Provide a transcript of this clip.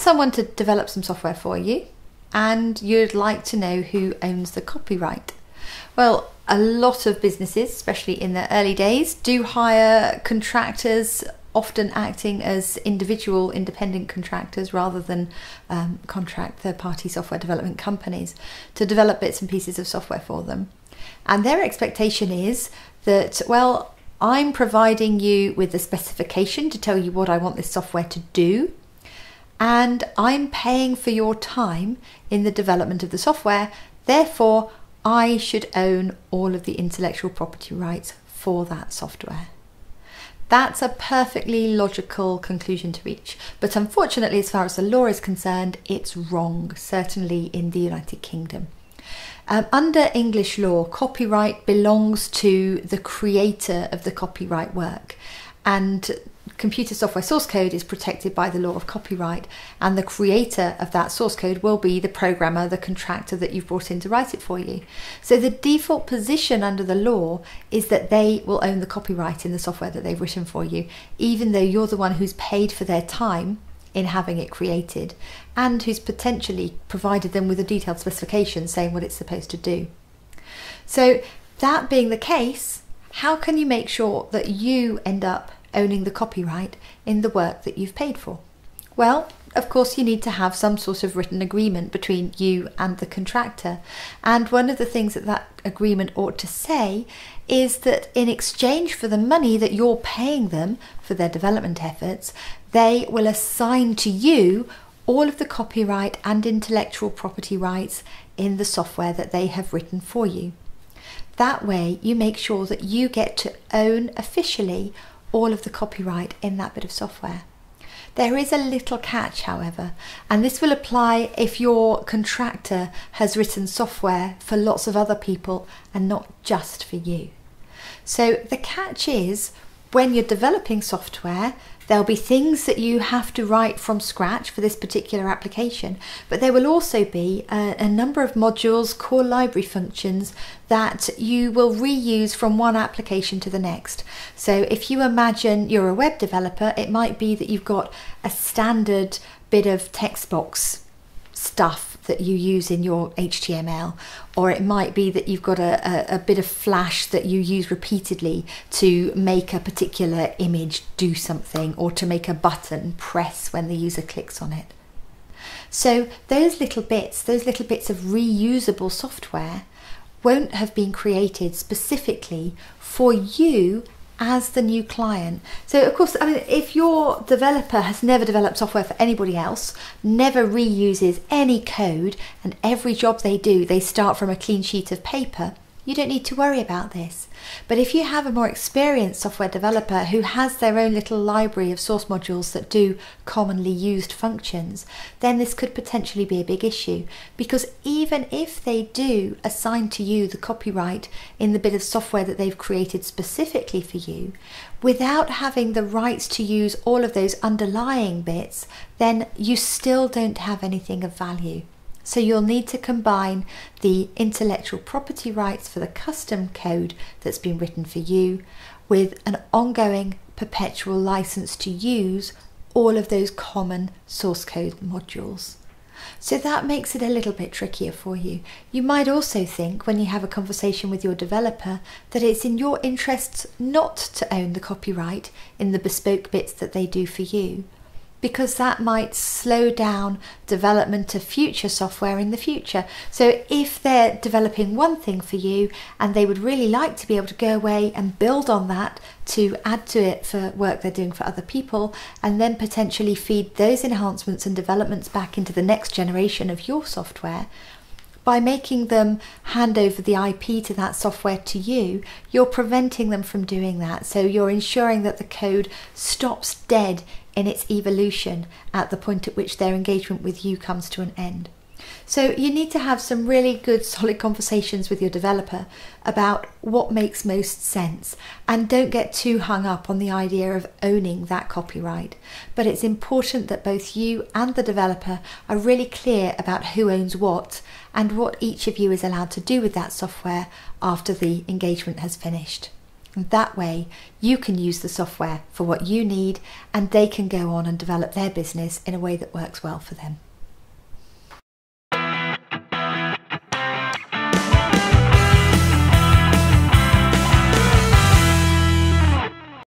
someone to develop some software for you and you'd like to know who owns the copyright. Well, a lot of businesses, especially in their early days, do hire contractors, often acting as individual independent contractors rather than contract third-party software development companies to develop bits and pieces of software for them. And their expectation is that, well, I'm providing you with the specification to tell you what I want this software to do, and I'm paying for your time in the development of the software, therefore I should own all of the intellectual property rights for that software. That's a perfectly logical conclusion to reach, but unfortunately, as far as the law is concerned, it's wrong, certainly in the United Kingdom. Under English law, copyright belongs to the creator of the copyright work, and computer software source code is protected by the law of copyright, and the creator of that source code will be the programmer, the contractor that you've brought in to write it for you. So the default position under the law is that they will own the copyright in the software that they've written for you, even though you're the one who's paid for their time in having it created and who's potentially provided them with a detailed specification saying what it's supposed to do. So that being the case, how can you make sure that you end up owning the copyright in the work that you've paid for? Well, of course, you need to have some sort of written agreement between you and the contractor. And one of the things that that agreement ought to say is that in exchange for the money that you're paying them for their development efforts, they will assign to you all of the copyright and intellectual property rights in the software that they have written for you. That way, you make sure that you get to own officially all of the copyright in that bit of software. There is a little catch, however, and this will apply if your contractor has written software for lots of other people and not just for you. So the catch is, when you're developing software, there'll be things that you have to write from scratch for this particular application, but there will also be a number of modules, core library functions that you will reuse from one application to the next. So if you imagine you're a web developer, it might be that you've got a standard bit of text box stuff that you use in your HTML, or it might be that you've got a bit of Flash that you use repeatedly to make a particular image do something, or to make a button press when the user clicks on it. So those little bits of reusable software won't have been created specifically for you as the new client. So of course, I mean, if your developer has never developed software for anybody else, never reuses any code, and every job they do, they start from a clean sheet of paper, you don't need to worry about this. But if you have a more experienced software developer who has their own little library of source modules that do commonly used functions, then this could potentially be a big issue, because even if they do assign to you the copyright in the bit of software that they've created specifically for you, without having the rights to use all of those underlying bits, then you still don't have anything of value. So you'll need to combine the intellectual property rights for the custom code that's been written for you with an ongoing perpetual license to use all of those common source code modules. So that makes it a little bit trickier for you. You might also think, when you have a conversation with your developer, that it's in your interests not to own the copyright in the bespoke bits that they do for you, because that might slow down development of future software in the future. So if they're developing one thing for you and they would really like to be able to go away and build on that to add to it for work they're doing for other people, and then potentially feed those enhancements and developments back into the next generation of your software, by making them hand over the IP to that software to you, you're preventing them from doing that. So you're ensuring that the code stops dead in its evolution at the point at which their engagement with you comes to an end. So you need to have some really good solid conversations with your developer about what makes most sense, and don't get too hung up on the idea of owning that copyright. But it's important that both you and the developer are really clear about who owns what and what each of you is allowed to do with that software after the engagement has finished. That way you can use the software for what you need, and they can go on and develop their business in a way that works well for them.